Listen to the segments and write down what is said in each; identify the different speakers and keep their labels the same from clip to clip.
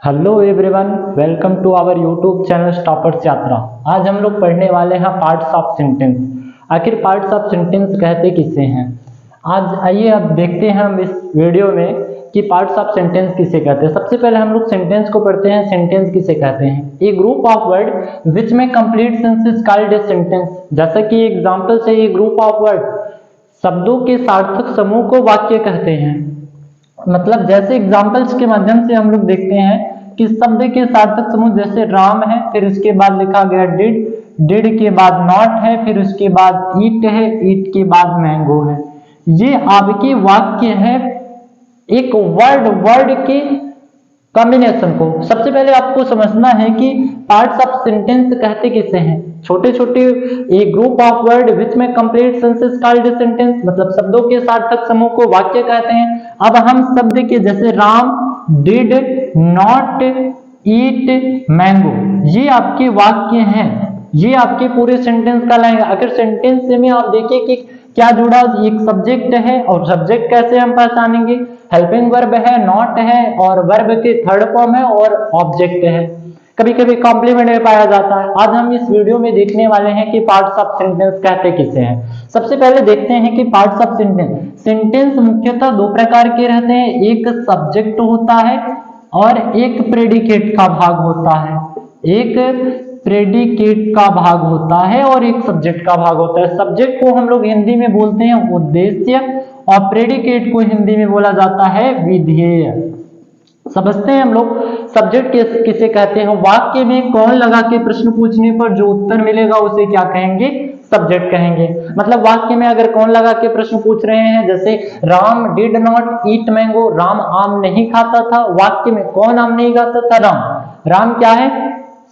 Speaker 1: Hello everyone, welcome to our YouTube channel toppers Yatra. आज हम लोग पढ़ने वाले हैं पार्ट्स ऑफ सेंटेंस। आखिर पार्ट्स ऑफ सेंटेंस कहते किसे हैं? आज आइए अब देखते हैं हम इस वीडियो में कि पार्ट्स ऑफ सेंटेंस किसे कहते हैं। सबसे पहले हम लोग सेंटेंस को पढ़ते हैं। सेंटेंस किसे कहते हैं? ए ग्रुप ऑफ वर्ड विच में complete sense is called a sentence. जैसा कि एग्जाम्पल से ये ग्रुप ऑफ वर्ड शब्दों के सार्थक समूह को वाक्य कहते हैं। मतलब जैसे एग्जाम्पल्स के माध्यम से हम लोग देखते हैं कि शब्द के सार्थक समूह जैसे राम है, फिर उसके बाद लिखा गया डिड के बाद नॉट है, फिर उसके बाद ईट है, ईट के बाद मैंगो है। ये आपके वाक्य है एक वर्ड के कॉम्बिनेशन को। सबसे पहले आपको समझना है कि पार्ट्स ऑफ सेंटेंस कहते किसे हैं। छोटे छोटे ए ग्रुप ऑफ वर्ड विच में complete sense is called a sentence, मतलब शब्दों के सार्थक समूह को वाक्य कहते हैं। अब हम शब्द के जैसे Ram, did, not, eat, mango, ये आपके वाक्य हैं। ये आपके पूरे सेंटेंस का लाएंगे। अगर सेंटेंस में आप देखिए कि क्या जुड़ा, एक सब्जेक्ट है और सब्जेक्ट कैसे हम पहचानेंगे? हेल्पिंग वर्ब है, नॉट है और वर्ब के थर्ड फॉर्म है और ऑब्जेक्ट है। कभी कभी कॉम्प्लीमेंट में पाया जाता है। आज हम इस वीडियो में देखने वाले हैं कि पार्ट्स ऑफ सेंटेंस कहते किसे हैं। सबसे पहले देखते हैं कि पार्ट्स ऑफ सेंटेंस मुख्यतः दो प्रकार के रहते हैं। एक सब्जेक्ट होता है और एक प्रेडिकेट का भाग होता है। एक प्रेडिकेट का भाग होता है और एक सब्जेक्ट का भाग होता है। सब्जेक्ट को हम लोग हिंदी में बोलते हैं उद्देश्य और प्रेडिकेट को हिंदी में बोला जाता है विधेय। समझते हैं हम लोग सब्जेक्ट किसे कहते हैं। वाक्य में कौन लगा के प्रश्न पूछने पर जो उत्तर मिलेगा उसे क्या कहेंगे? सब्जेक्ट कहेंगे। मतलब वाक्य में अगर कौन लगा के प्रश्न पूछ रहे हैं, जैसे Ram did not eat mango, Ram आम नहीं खाता था। वाक्य में कौन आम नहीं खाता था? राम। राम क्या है?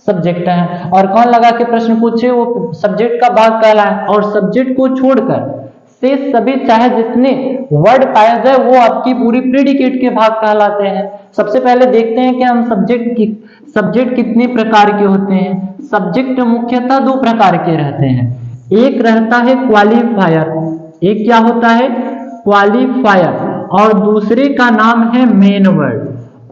Speaker 1: सब्जेक्ट है। और कौन लगा के प्रश्न पूछे, वो सब्जेक्ट का भाग कहलाए। और सब्जेक्ट को छोड़कर से सभी चाहे जितने वर्ड पाया जाए वो आपकी पूरी प्रेडिकेट के भाग कहलाते हैं। सबसे पहले देखते हैं कि हम सब्जेक्ट कितने प्रकार के होते हैं। सब्जेक्ट मुख्यतः दो प्रकार के रहते हैं। एक रहता है क्वालिफायर। एक क्या होता है? क्वालिफायर। और दूसरे का नाम है मेन वर्ड।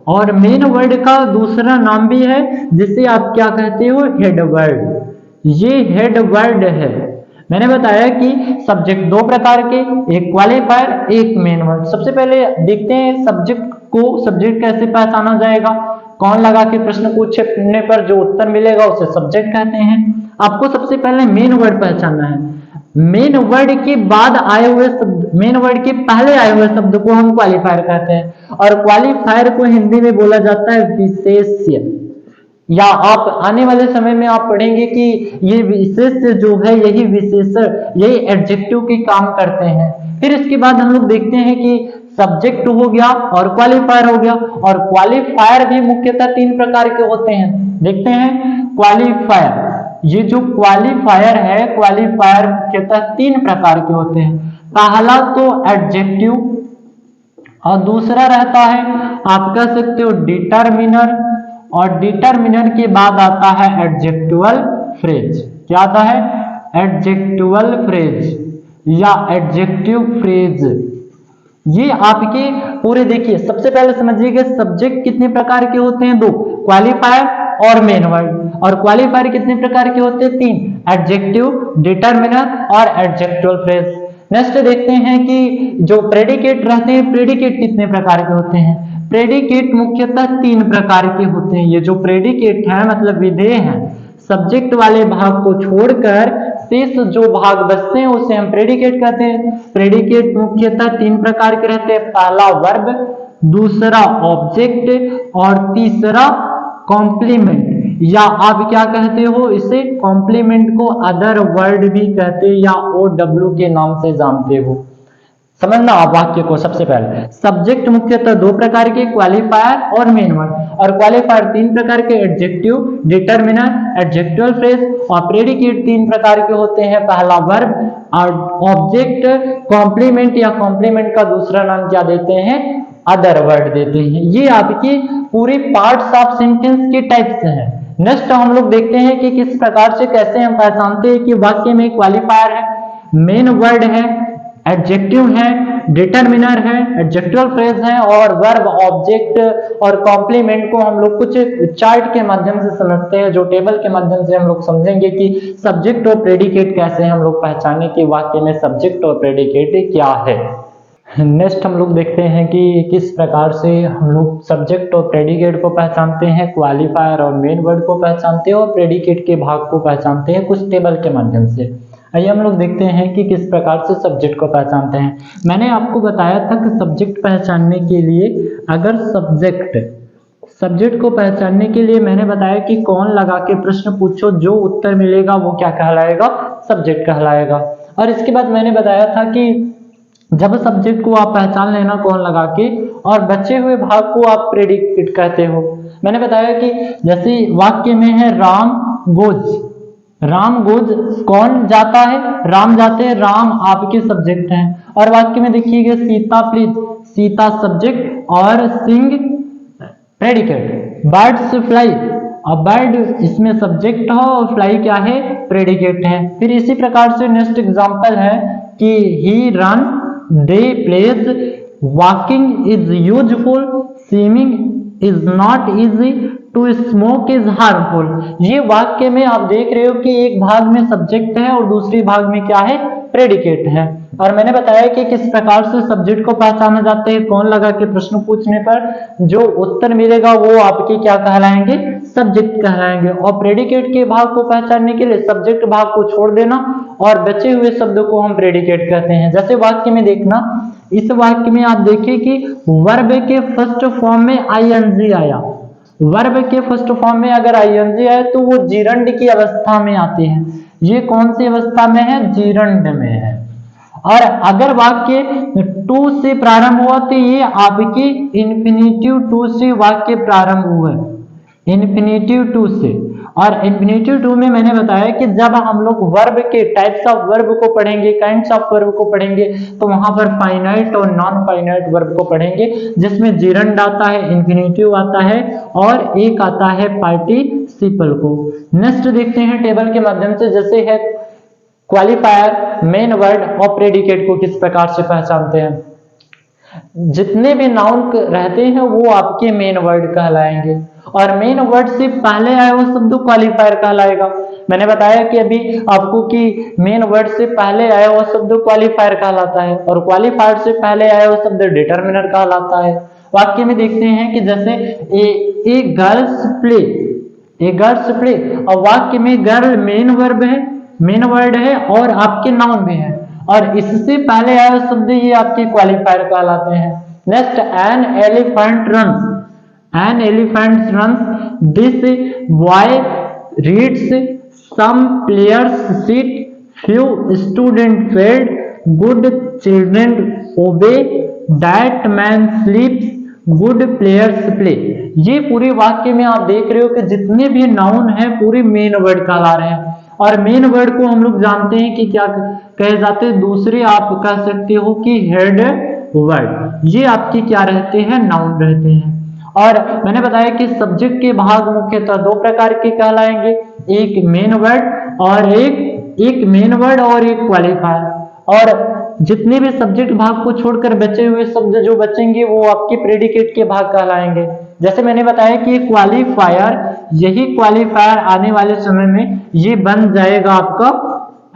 Speaker 1: और मेन वर्ड का दूसरा नाम भी है जिसे आप क्या कहते हो? Head word. ये हेड वर्ड है। मैंने बताया कि सब्जेक्ट दो प्रकार के, एक क्वालिफायर, एक मेन वर्ड। सबसे पहले देखते हैं सब्जेक्ट कैसे पहचाना जाएगा। कौन लगा के प्रश्न पूछने पर जो उत्तर मिलेगा उसे सब्जेक्ट कहते हैं। आपको सबसे पहले मेन वर्ड पहचानना है। मेन वर्ड के बाद आए हुए शब्द, मेन वर्ड के पहले आए हुए शब्द को हम क्वालिफायर कहते हैं। और क्वालिफायर को हिंदी में बोला जाता है विशेष्य। या आप आने वाले समय में आप पढ़ेंगे कि ये विशेष्य जो है यही विशेषण, यही एडजेक्टिव के काम करते हैं। फिर इसके बाद हम लोग देखते हैं कि सब्जेक्ट हो गया और क्वालिफायर हो गया। और क्वालिफायर भी मुख्यतः तीन प्रकार के होते हैं। देखते हैं क्वालिफायर। ये जो क्वालिफायर है, क्वालिफायर मुख्यतः तीन प्रकार के होते हैं। पहला तो एडजेक्टिव और दूसरा रहता है आप कह सकते हो डिटरमिनर, और डिटरमिनर के बाद आता है एडजेक्टिवल फ्रेज। क्या आता है? एडजेक्टिवल फ्रेज या एडजेक्टिव फ्रेज। ये आपके पूरे देखिए, सबसे पहले समझिएगा सब्जेक्ट कितने प्रकार के होते हैं? दो, क्वालिफायर और मेन वर्ड। और क्वालिफायर कितने प्रकार के होते हैं? तीन, एडजेक्टिव, डिटरमिनर और एडजेक्टिवल फ्रेज। नेक्स्ट देखते हैं कि जो प्रेडिकेट रहते हैं, प्रेडिकेट कितने प्रकार के होते हैं। प्रेडिकेट मुख्यतः तीन प्रकार के होते हैं। ये जो प्रेडिकेट है मतलब विधेय है, सब्जेक्ट वाले भाग को छोड़कर शेष जो भाग बचते हैं उसे हम प्रेडिकेट कहते हैं। प्रेडिकेट मुख्यतः तीन प्रकार के रहते हैं। पहला वर्ब, दूसरा ऑब्जेक्ट और तीसरा कॉम्प्लीमेंट, या आप क्या कहते हो इसे? कॉम्प्लीमेंट को अदर वर्ड भी कहते हैं या OW के नाम से जानते हो। समझना आप वाक्य को। सबसे पहले सब्जेक्ट मुख्यतः दो प्रकार के, क्वालिफायर और मेन वर्ड। और क्वालिफायर तीन प्रकार के, एडजेक्टिव, डिटरमिनर, एडजेक्टिवल फ्रेज। और प्रेडिकेट तीन प्रकार के होते हैं। पहला वर्ब और ऑब्जेक्ट, कॉम्प्लीमेंट या कॉम्प्लीमेंट का दूसरा नाम क्या देते हैं? अदर वर्ड देते हैं। ये आपकी पूरी पार्ट्स ऑफ सेंटेंस के टाइप्स हैं। नेक्स्ट हम लोग देखते हैं कि किस प्रकार से कैसे हम पहचानते हैं कि वाक्य में क्वालिफायर है, मेन वर्ड है, एडजेक्टिव है, डिटरमिनर है, एडजेक्टिवल फ्रेज है और वर्ब, ऑब्जेक्ट और कॉम्प्लीमेंट को हम लोग कुछ चार्ट के माध्यम से समझते हैं, जो टेबल के माध्यम से हम लोग समझेंगे कि सब्जेक्ट और प्रेडिकेट कैसे हम लोग पहचाने कि वाक्य में सब्जेक्ट और प्रेडिकेट क्या है। नेक्स्ट हम लोग देखते हैं कि किस प्रकार से हम लोग सब्जेक्ट और प्रेडिकेट को पहचानते हैं, क्वालिफायर और मेन वर्ड को पहचानते हैं और प्रेडिकेट के भाग को पहचानते हैं कुछ टेबल के माध्यम से। आइए हम लोग देखते हैं कि किस प्रकार से सब्जेक्ट को पहचानते हैं। मैंने आपको बताया था कि सब्जेक्ट पहचानने के लिए अगर सब्जेक्ट को पहचानने के लिए मैंने बताया कि कौन लगा के प्रश्न पूछो, जो उत्तर मिलेगा वो क्या कहलाएगा, सब्जेक्ट कहलाएगा। और इसके बाद मैंने बताया था कि जब सब्जेक्ट को आप पहचान लेना कौन लगा के और बचे हुए भाग को आप प्रेडिकेट कहते हो। मैंने बताया कि जैसे वाक्य में है राम गोज, कौन जाता है, राम जाते हैं, राम आपके सब्जेक्ट हैं। और वाक्य में देखिएगा सीता प्लीज, सीता सब्जेक्ट और सिंह प्रेडिकेट। बर्ड्स फ्लाई, अब बर्ड इसमें सब्जेक्ट हो और फ्लाई क्या है, प्रेडिकेट है। फिर इसी प्रकार से नेक्स्ट एग्जांपल है कि he run, they plays, walking is useful, swimming is not easy, to smoke is harmful. ये वाक्य में आप देख रहे हो कि एक भाग में सब्जेक्ट है और दूसरी भाग में क्या है, प्रेडिकेट है। और मैंने बताया कि किस प्रकार से सब्जेक्ट को पहचाना जाता है, कौन लगा के प्रश्न पूछने पर जो उत्तर मिलेगा वो आपके क्या कहलाएंगे, सब्जेक्ट कहलाएंगे। और प्रेडिकेट के भाग को पहचानने के लिए सब्जेक्ट भाग को छोड़ देना और बचे हुए शब्दों को हम प्रेडिकेट कहते हैं। जैसे वाक्य में देखना, इस वाक्य में आप देखिए कि वर्ब के फर्स्ट फॉर्म में आईएनजी आया। वर्ब के फर्स्ट फॉर्म में अगर आईएनजी आए तो वो जीरंड की अवस्था में आते हैं। ये कौन सी अवस्था में है, जीरंड में है। और अगर वाक्य टू से प्रारंभ हुआ तो ये आपकी इन्फिनेटिव टू से वाक्य प्रारंभ हुआ है, इन्फिनेटिव टू से। और इन्फिनेटिव टू में मैंने बताया कि जब हम लोग वर्ब के टाइप्स ऑफ वर्ब को पढ़ेंगे, काइंड्स ऑफ वर्ब को पढ़ेंगे, तो वहां पर फाइनाइट और नॉन फाइनाइट वर्ब को पढ़ेंगे, जिसमें जीरंड आता है, इन्फिनेटिव आता है और एक आता है पार्टिसिपल को। नेक्स्ट देखते हैं टेबल के माध्यम से, जैसे है क्वालिफायर, मेन वर्ड और प्रेडिकेट को किस प्रकार से पहचानते हैं। जितने भी नाउन रहते हैं वो आपके मेन वर्ड कहलाएंगे और मेन वर्ड से पहले आया हुआ शब्द क्वालिफायर कहलाएगा। मैंने बताया कि अभी आपको कि मेन वर्ड से पहले आया हुआ शब्द क्वालिफायर कहलाता है और क्वालिफायर से पहले आया हुआ शब्द डिटरमिनर कहलाता है। वाक्य में देखते हैं कि जैसे ए गर्ल्स प्ले, और वाक्य में गर्ल मेन वर्ब है, मेन वर्ड है और आपके नाउन भी है और इससे पहले आया शब्द ये आपके क्वालिफायर कहलाते हैं। Next, an elephant runs, this boy reads, some players sit, few student fed, good children obey, that man sleeps, good players play. ये पूरे वाक्य में आप देख रहे हो कि जितने भी नाउन है पूरे मेन वर्ड कहला रहे हैं और मेन वर्ड को हम लोग जानते हैं कि क्या कहे जाते हैं, दूसरे आप कह सकते हो कि हेड वर्ड। ये आपके क्या रहते हैं, नाउन रहते हैं। और मैंने बताया कि सब्जेक्ट के भाग मुख्यतः दो प्रकार के कहलाएंगे, एक मेन वर्ड और एक मेन वर्ड और एक क्वालिफायर। और जितने भी सब्जेक्ट भाग को छोड़कर बचे हुए शब्द जो बचेंगे वो आपके प्रेडिकेट के भाग कहलाएंगे। जैसे मैंने बताया कि क्वालिफायर, यही क्वालिफायर आने वाले समय में ये बन जाएगा आपका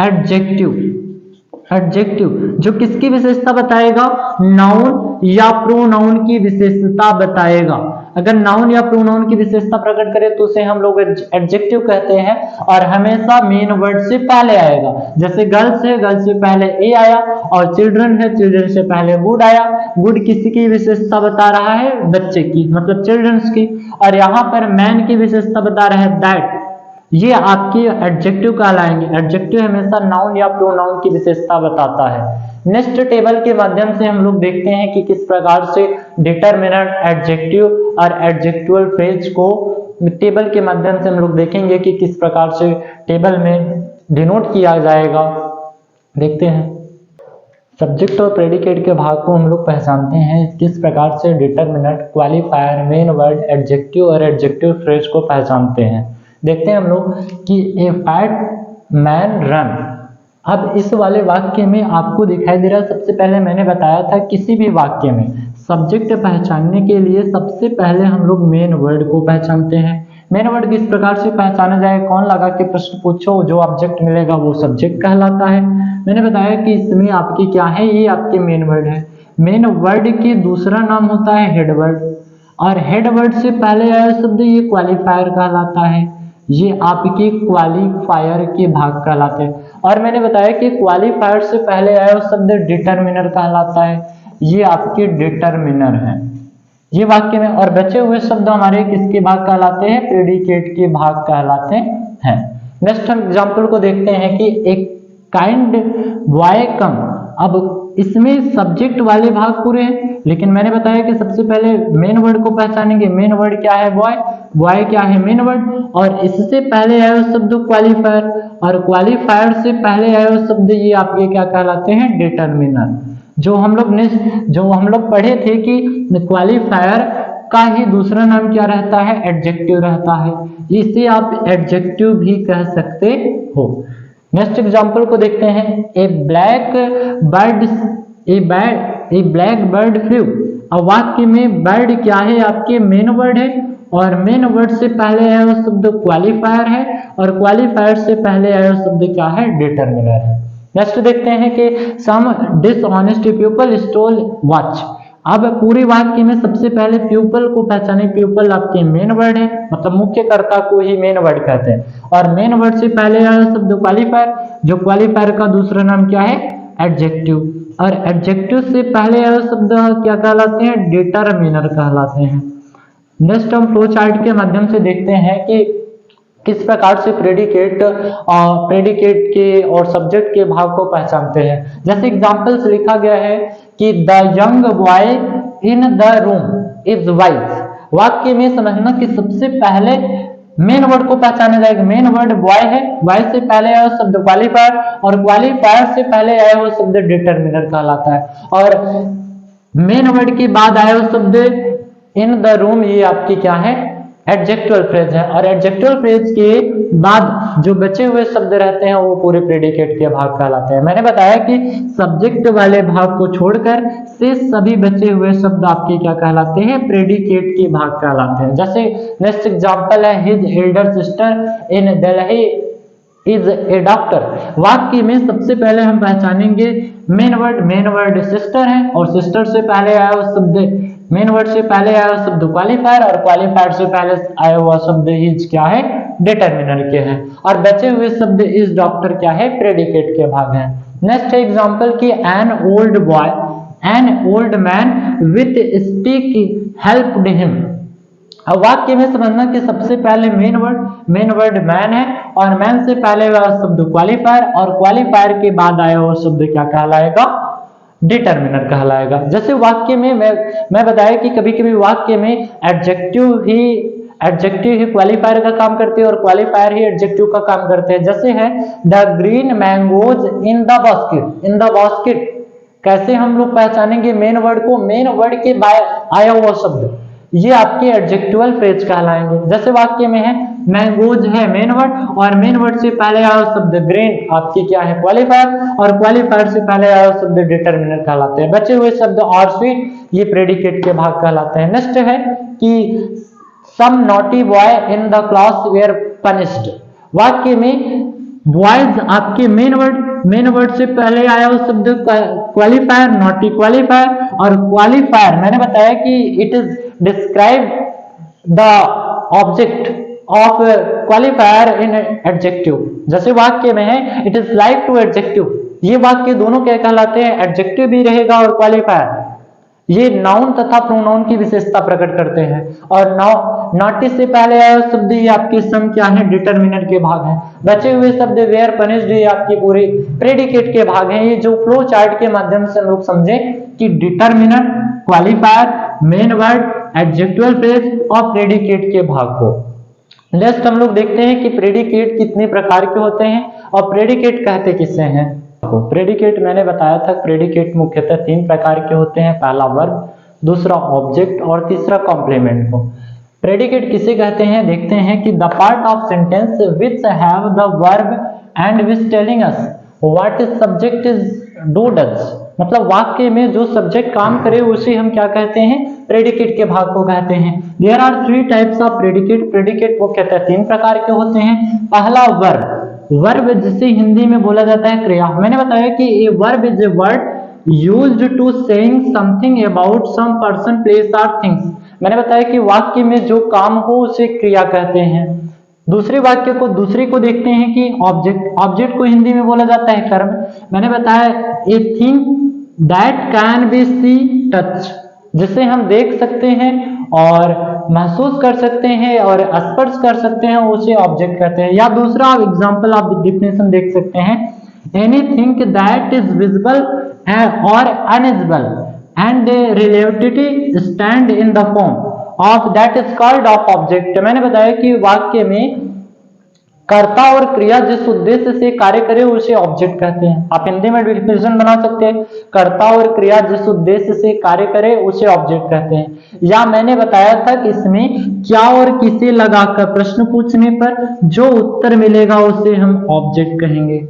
Speaker 1: एडजेक्टिव, जो किसकी विशेषता बताएगा, नाउन या प्रोनाउन की विशेषता बताएगा। अगर नाउन या प्रोनाउन की विशेषता प्रकट करे तो उसे हम लोग एडजेक्टिव कहते हैं और हमेशा मेन वर्ड से पहले आएगा। जैसे गर्ल्स है, गर्ल्स से पहले ए आया और चिल्ड्रन है, चिल्ड्रन से पहले गुड आया। गुड किसी की विशेषता बता रहा है, बच्चे की, मतलब चिल्ड्रंस की। और यहाँ पर मैन की विशेषता बता रहा है दैट, ये आपके एडजेक्टिव कहलाएंगे। एडजेक्टिव हमेशा नाउन या प्रोनाउन की विशेषता बताता है। नेक्स्ट टेबल के माध्यम से हम लोग देखते हैं कि किस प्रकार से डिटरमिनर, एडजेक्टिव और एडजेक्टिवल फ्रेज को टेबल के माध्यम से हम लोग देखेंगे कि किस प्रकार से टेबल में डिनोट किया जाएगा। देखते हैं, सब्जेक्ट और प्रेडिकेट के भाग को हम लोग पहचानते हैं किस प्रकार से determiner, qualifier, main word, adjective और एडजेक्टिव फ्रेज को पहचानते हैं। देखते हैं हम लोग कि ए फैट मैन रन, अब इस वाले वाक्य में आपको दिखाई दे रहा है, सबसे पहले मैंने बताया था किसी भी वाक्य में सब्जेक्ट पहचानने के लिए सबसे पहले हम लोग मेन वर्ड को पहचानते हैं। मेन वर्ड किस प्रकार से पहचाना जाए, कौन लगा के प्रश्न पूछो, जो ऑब्जेक्ट मिलेगा वो सब्जेक्ट कहलाता है। मैंने बताया कि इसमें आपकी क्या है, ये आपके मेन वर्ड है। मेन वर्ड के दूसरा नाम होता है हेड वर्ड, और हेड वर्ड से पहले आया शब्द ये क्वालिफायर कहलाता है। ये आपके क्वालिफायर के भाग कहलाते हैं। और मैंने बताया कि क्वालिफायर से पहले आया शब्द डिटरमिनर कहलाता है। ये आपके डिटरमिनर हैं ये वाक्य में। और बचे हुए शब्द हमारे किसके भाग कहलाते हैं, प्रेडिकेट के भाग कहलाते हैं। नेक्स्ट हम एग्जाम्पल को देखते हैं कि एक काइंड बॉय कम। अब इसमें सब्जेक्ट वाले भाग पूरे हैं, लेकिन मैंने बताया कि सबसे पहले मेन वर्ड को पहचानेंगे। मेन वर्ड क्या है, बॉय। बॉय क्या है, मेन वर्ड। और इससे पहले आया शब्द क्वालिफायर, और क्वालिफायर से पहले आया शब्द ये आपके क्या कहलाते हैं, डिटरमिनर। जो हम लोग पढ़े थे कि क्वालिफायर का ही दूसरा नाम क्या रहता है, एडजेक्टिव रहता है। इसे आप एडजेक्टिव भी कह सकते हो। नेक्स्ट एग्जांपल को देखते हैं। ए ब्लैक बर्ड फ्लू। अब वाक्य में बर्ड क्या है, आपके मेन वर्ड है, और मेन वर्ड से पहले आया शब्द क्वालिफायर है, और क्वालिफायर से पहले आया शब्द क्या है, डिटरमिनर है। नेक्स्ट देखते हैं कि सम डिसऑनेस्ट पीपल स्टोल वॉच। अब पूरे वाक्य में सबसे पहले पीपल को पहचाने। पीपल आपके मेन वर्ड है, मतलब मुख्यकर्ता को ही मेन वर्ड कहते हैं। और मेन वर्ड से पहले आया शब्द क्वालिफायर, जो क्वालिफायर का दूसरा नाम क्या है, एडजेक्टिव। और एडजेक्टिव से पहले आया शब्द क्या कहलाते हैं, डिटरमिनर कहलाते हैं। नेक्स्ट हम फ्लो चार्ट के माध्यम से देखते हैं कि किस प्रकार से प्रेडिकेट के और सब्जेक्ट के भाग को पहचानते हैं। जैसे एग्जांपल्स लिखा गया है कि the young boy in the room is wise. वाक्य में समझना कि सबसे पहले मेन वर्ड को पहचाना जाएगा। मेन वर्ड बॉय है, बॉय से पहले आया शब्द क्वालिफायर, और क्वालिफायर से पहले आया हुआ शब्द डिटरमिनर कहलाता है। और मेन वर्ड के बाद आया हुआ शब्द इन द रूम, ये आपकी क्या है, एडजेक्टिवल फ्रेज है। और एडजेक्टिवल फ्रेज के बाद जो बचे हुए शब्द रहते हैं वो पूरे प्रेडिकेट के भाग कहलाते हैं। मैंने बताया कि सब्जेक्ट वाले भाग को छोड़कर से सभी बचे हुए शब्द आपके क्या कहलाते हैं, प्रेडिकेट के भाग कहलाते हैं। जैसे नेक्स्ट एग्जांपल है, his Elder sister in Delhi is a doctor. वाक्य में सबसे पहले हम पहचानेंगे मेन वर्ड सिस्टर है, और सिस्टर से पहले आया हुआ शब्द, मेन वर्ड से पहले आया हुआ शब्द क्वालिफायर, और क्वालिफायर से पहले आया हुआ शब्द इज क्या है, डिटरमिनर के हैं। और बचे हुए शब्द इज डॉक्टर क्या है, प्रेडिकेट के भाग हैं। नेक्स्ट एग्जांपल की an old man with stick helped him. अब वाक्य में समझना कि सबसे पहले मेन वर्ड मैन है, और मैन से पहले आया शब्द क्वालिफायर, और क्वालिफायर के बाद आया हुआ शब्द क्या कहलाएगा, डिटरमिनर कहलाएगा। जैसे वाक्य में मैं बताया कि कभी कभी वाक्य में एडजेक्टिव ही क्वालिफायर का काम करते हैं, और क्वालिफायर ही एडजेक्टिव का काम करते हैं। जैसे है the green mangoes in the basket. कैसे हम लोग पहचानेंगे मेन वर्ड को, मेन वर्ड के आया हुआ शब्द ये आपके एडजेक्टिवल फ्रेज कहलाएंगे। जैसे वाक्य में है मैंगोज है मेन वर्ड, और मेन वर्ड से पहले आया शब्द ग्रीन आपकी क्या है, क्वालिफायर, और क्वालिफायर से पहले आया शब्द डिटरमिनर कहलाते हैं। बचे हुए शब्द और स्वीट ये प्रेडिकेट के भाग कहलाते हैं। नेक्स्ट है कि some naughty boy in the class were punished. वाक्य में बॉयज आपके मेन वर्ड से पहले आया हुआ शब्द क्वालिफायर, नॉटी क्वालिफायर, और क्वालिफायर मैंने बताया कि it is describe the object of qualifier in adjective. जैसे वाक्य में है it is like to adjective, ये वाक्य दोनों क्या कहलाते हैं, एडजेक्टिव भी रहेगा और क्वालिफायर। ये नाउन तथा प्रोनाउन की विशेषता प्रकट करते हैं। और नॉटी से पहले आया शब्द ये आपके सम क्या है, डिटरमिनर के भाग हैं। बचे हुए शब्द वेयर पनिश्ड ये आपके पूरे प्रेडिकेट के भाग हैं। ये जो फ्लो चार्ट के माध्यम से हम लोग समझे कि determiner, qualifier, main word, adjectival phrase और प्रेडिकेट के भाग को। नेक्स्ट हम लोग देखते हैं कि प्रेडिकेट कितने प्रकार के होते हैं और प्रेडिकेट कहते किसे हैं। प्रेडिकेट मैंने बताया था, प्रेडिकेट मुख्यतः 3 प्रकार के होते हैं, पहला वर्ब, दूसरा ऑब्जेक्ट और तीसरा कॉम्प्लीमेंट को। प्रेडिकेट किसे कहते हैं, देखते हैं कि the part of sentence which have the verb and which telling us. What is subject is do does, मतलब वाक्य में जो सब्जेक्ट काम करे उसे हम क्या कहते हैं, प्रेडिकेट के भाग को कहते हैं। There are 3 types of predicate, predicate वो कहते हैं 3 प्रकार के होते हैं। पहला वर्ब, वर्ब जिसे हिंदी में बोला जाता है क्रिया। मैंने बताया कि a verb is a word used to saying something about some person place or things. मैंने बताया कि वाक्य में जो काम हो उसे क्रिया कहते हैं। दूसरे वाक्य को दूसरे को देखते हैं कि ऑब्जेक्ट, ऑब्जेक्ट को हिंदी में बोला जाता है कर्म। मैंने बताया a thing that can be see touch, जिसे हम देख सकते हैं और महसूस कर सकते हैं और स्पर्श कर सकते हैं उसे ऑब्जेक्ट कहते हैं। या दूसरा एग्जांपल आप डेफिनेशन देख सकते हैं, एनीथिंग दैट इज विजिबल और invisible and relativity stand in the form of that is called off object. मैंने बताया कि वाक्य में कर्ता और क्रिया जिस उद्देश्य से कार्य करे उसे ऑब्जेक्ट कहते हैं। आप हिंदी में डिफिनेशन बना सकते हैं, कर्ता और क्रिया जिस उद्देश्य से कार्य करे उसे ऑब्जेक्ट कहते हैं। या मैंने बताया था कि इसमें क्या और किसे लगाकर प्रश्न पूछने पर जो उत्तर मिलेगा उसे हम ऑब्जेक्ट कहेंगे।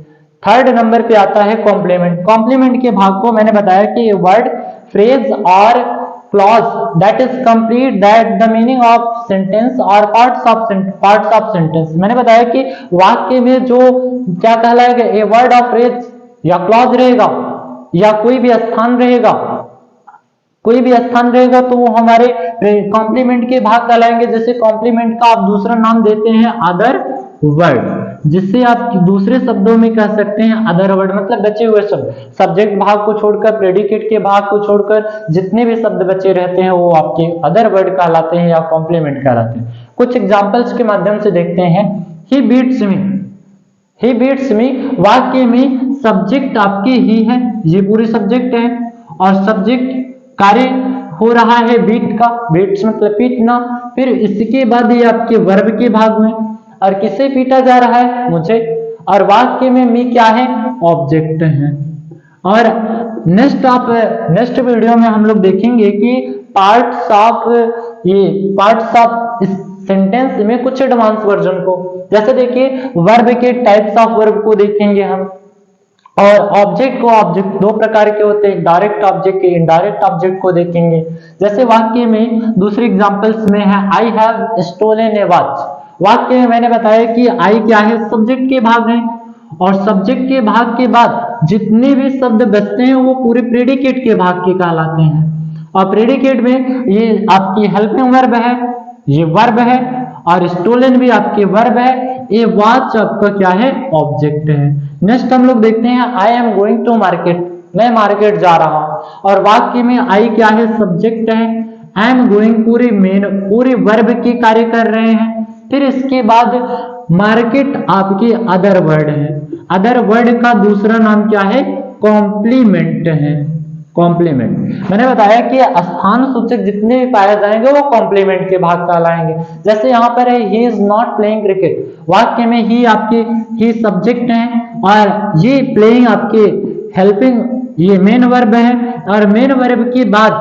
Speaker 1: थर्ड नंबर पे आता है कॉम्प्लीमेंट। कॉम्प्लीमेंट के भाग को मैंने बताया कि वर्ड, फ्रेज और clause that is complete that the meaning of sentence or parts of sentence। मैंने बताया कि वाक्य में जो क्या कहलाएगा, ए वर्ड ऑफ फ्रेज या क्लॉज रहेगा या कोई भी स्थान रहेगा, कोई भी स्थान रहेगा तो वो हमारे कॉम्प्लीमेंट के भाग कहलाएंगे। जैसे कॉम्प्लीमेंट का आप दूसरा नाम देते हैं अदर वर्ड, जिससे आप दूसरे शब्दों में कह सकते हैं अदर वर्ड, मतलब बचे हुए शब्द, सब्जेक्ट भाग को छोड़कर, प्रेडिकेट के भाग को छोड़कर जितने भी शब्द बचे रहते हैं वो आपके अदर वर्ड कहलाते हैं या कॉम्प्लीमेंट कहलाते हैं। कुछ एग्जांपल्स के माध्यम से देखते हैं। ही बीट्स मी, ही बीट्स मी वाक्य में सब्जेक्ट आपके ही है, ये पूरी सब्जेक्ट है और सब्जेक्ट कार्य हो रहा है बीट का, बीट्स मतलब पीटना। फिर इसके बाद ये आपके वर्ब के भाग में, और किसे पीटा जा रहा है, मुझे, और वाक्य में मी क्या है, ऑब्जेक्ट है। और नेक्स्ट वीडियो में हम लोग देखेंगे कि पार्ट्स ऑफ इस सेंटेंस में कुछ एडवांस वर्जन को, जैसे देखिए वर्ब के टाइप्स ऑफ वर्ब को देखेंगे हम, और ऑब्जेक्ट को, ऑब्जेक्ट 2 प्रकार के होते हैं, डायरेक्ट ऑब्जेक्ट के इनडायरेक्ट ऑब्जेक्ट को देखेंगे। जैसे वाक्य में दूसरे एग्जांपल्स में है I have stolen a watch. वाक्य में मैंने बताया कि आई क्या है, सब्जेक्ट के भाग है, और सब्जेक्ट के भाग के बाद जितने भी शब्द बचते हैं वो पूरे प्रेडिकेट के भाग के कहलाते हैं। और प्रेडिकेट में ये आपकी हेल्पिंग वर्ब है, ये वर्ब है, और स्टोलन भी आपके वर्ब है, ये वॉच आपका क्या है, ऑब्जेक्ट है। नेक्स्ट हम लोग देखते हैं I am going to market, मैं मार्केट जा रहा हूं, और वाक्य में आई क्या है, सब्जेक्ट है, आई एम गोइंग पूरे वर्ब के कार्य कर रहे हैं। फिर इसके बाद मार्केट आपके अदर वर्ड है, अदर वर्ड का दूसरा नाम क्या है, कॉम्प्लीमेंट है, कॉम्प्लीमेंट। मैंने बताया कि स्थान सूचक जितने भी पाए जाएंगे वो कॉम्प्लीमेंट के भाग कहलाएंगे। जैसे यहाँ पर है he is not playing cricket, वाक्य में ही आपके ही सब्जेक्ट है और ये प्लेइंग आपके हेल्पिंग, ये मेन वर्ब है, और मेन वर्ब के बाद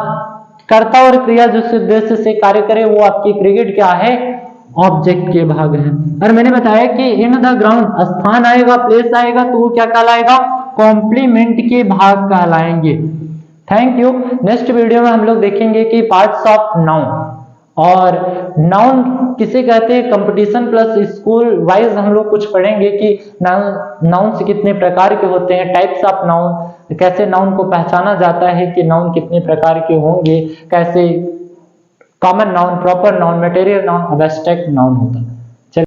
Speaker 1: कर्ता और क्रिया जिस उद्देश्य से कार्य करे वो आपकी क्रिकेट क्या है, ऑब्जेक्ट के भाग है। और मैंने बताया कि इन द ग्राउंड स्थान आएगा, प्लेस आएगा तो वो क्या कहलाएगा, कॉम्प्लीमेंट के भाग कहलाएंगे। Thank you. नेक्स्ट वीडियो में हम लोग देखेंगे कि पार्ट्स ऑफ नाउन, और नाउन किसे कहते हैं, कंपटीशन प्लस स्कूल वाइज हम लोग कुछ पढ़ेंगे कि नाउन से कितने प्रकार के होते हैं, टाइप्स ऑफ नाउन, कैसे नाउन को पहचाना जाता है कि नाउन कितने प्रकार के होंगे, कैसे common noun, proper noun, material noun, abstract noun होता है।